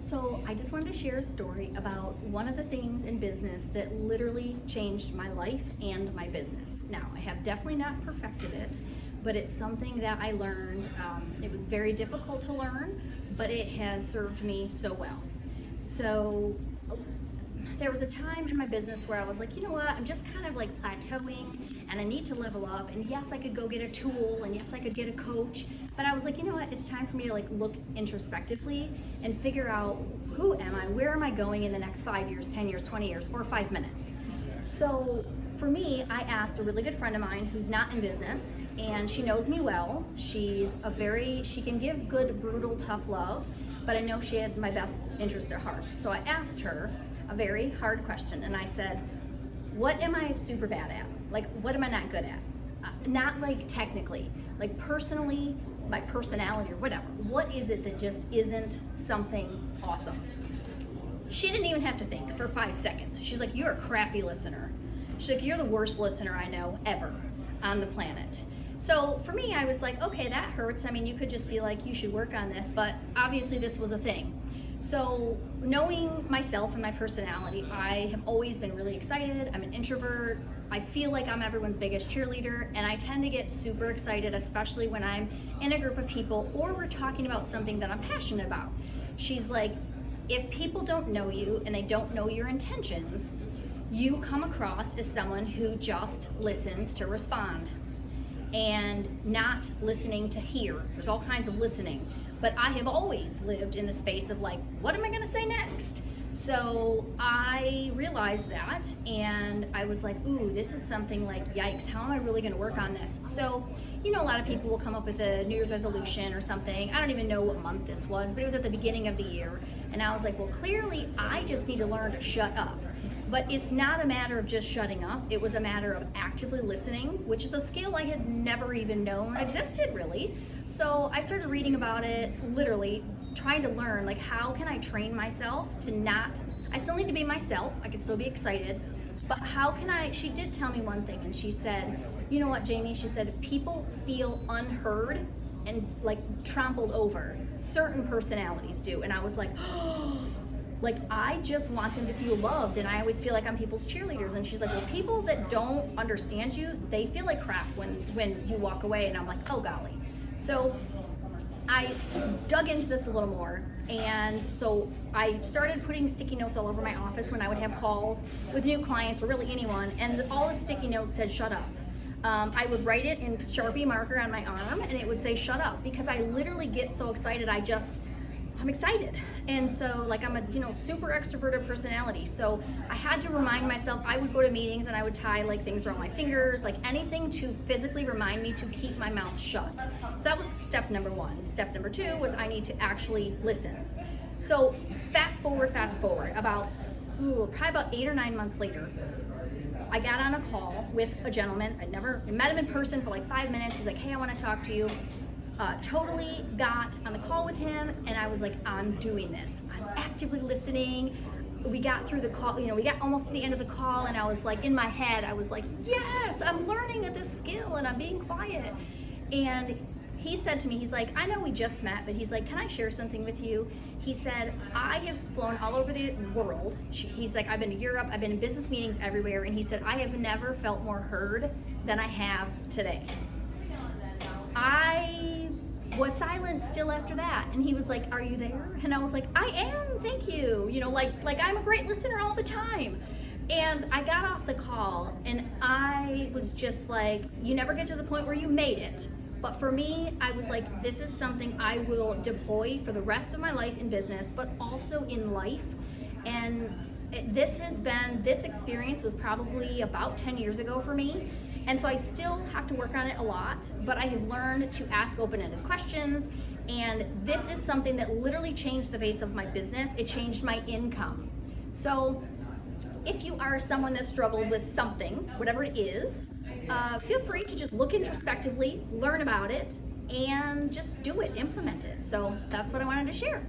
So I just wanted to share a story about one of the things in business that literally changed my life and my business. Now, I have definitely not perfected it, but it's something that I learned. It was very difficult to learn, but it has served me so well. So there was a time in my business where I was like, you know what, I'm just kind of like plateauing and I need to level up. And yes, I could go get a tool, and yes, I could get a coach, but I was like, you know what, it's time for me to like look introspectively and figure out, who am I, where am I going in the next 5 years, 10 years, 20 years, or 5 minutes. So for me, I asked a really good friend of mine who's not in business, and she knows me well. She can give good, brutal, tough love, but I know she had my best interest at heart. So I asked her a very hard question, and I said, what am I super bad at? Like, what am I not good at? Not like technically, like personally, my personality or whatever. What is it that just isn't something awesome? She didn't even have to think for 5 seconds. She's like, you're a crappy listener. She's like, you're the worst listener I know ever on the planet. So for me, I was like, okay, that hurts. I mean, you could just be like, you should work on this, but obviously this was a thing. So knowing myself and my personality, I have always been really excited. I'm an introvert. I feel like I'm everyone's biggest cheerleader, and I tend to get super excited, especially when I'm in a group of people or we're talking about something that I'm passionate about. She's like, if people don't know you and they don't know your intentions, you come across as someone who just listens to respond and not listening to hear. There's all kinds of listening. But I have always lived in the space of like, what am I gonna say next? So I realized that, and I was like, ooh, this is something like, yikes, how am I really gonna work on this? So, you know, a lot of people will come up with a New Year's resolution or something. I don't even know what month this was, but it was at the beginning of the year. And I was like, well, clearly I just need to learn to shut up. But it's not a matter of just shutting up. It was a matter of actively listening, which is a skill I had never even known existed, really. So I started reading about it, literally trying to learn, like, how can I train myself to not, I still need to be myself, I can still be excited, but how can I, she did tell me one thing, and she said, you know what, Jamie, she said, people feel unheard and like trampled over. Certain personalities do. And I was like, oh, like, I just want them to feel loved, and I always feel like I'm people's cheerleaders. And she's like, well, people that don't understand you, they feel like crap when you walk away. And I'm like, oh golly. So I dug into this a little more, and so I started putting sticky notes all over my office when I would have calls with new clients or really anyone, and all the sticky notes said shut up. I would write it in Sharpie marker on my arm, and it would say shut up, because I literally get so excited, I'm excited. And so, like, I'm a super extroverted personality. So I had to remind myself. I would go to meetings and I would tie like things around my fingers, like anything to physically remind me to keep my mouth shut. So that was step number 1. Step number 2 was I need to actually listen. So fast forward, about probably about 8 or 9 months later, I got on a call with a gentleman. I'd never met him in person for like 5 minutes. He's like, hey, I want to talk to you. Totally got on the call with him, and I was like, I'm doing this. I'm actively listening. We got through the call, we got almost to the end of the call, and I was like, in my head, I was like, yes, I'm learning at this skill, and I'm being quiet. And he said to me, he's like, I know we just met, but he's like, can I share something with you? He said, I have flown all over the world. He's like, I've been to Europe, I've been in business meetings everywhere, and he said, I have never felt more heard than I have today. I was silent still after that, and he was like, are you there? And I was like, I am, thank you. Like I'm a great listener all the time. And I got off the call, and I was just like, you never get to the point where you made it. But for me, I was like, this is something I will deploy for the rest of my life in business, but also in life. And this experience was probably about 10 years ago for me. And so I still have to work on it a lot, but I have learned to ask open-ended questions. And this is something that literally changed the face of my business. It changed my income. So if you are someone that struggles with something, whatever it is, feel free to just look introspectively, learn about it, and just do it, implement it. So that's what I wanted to share.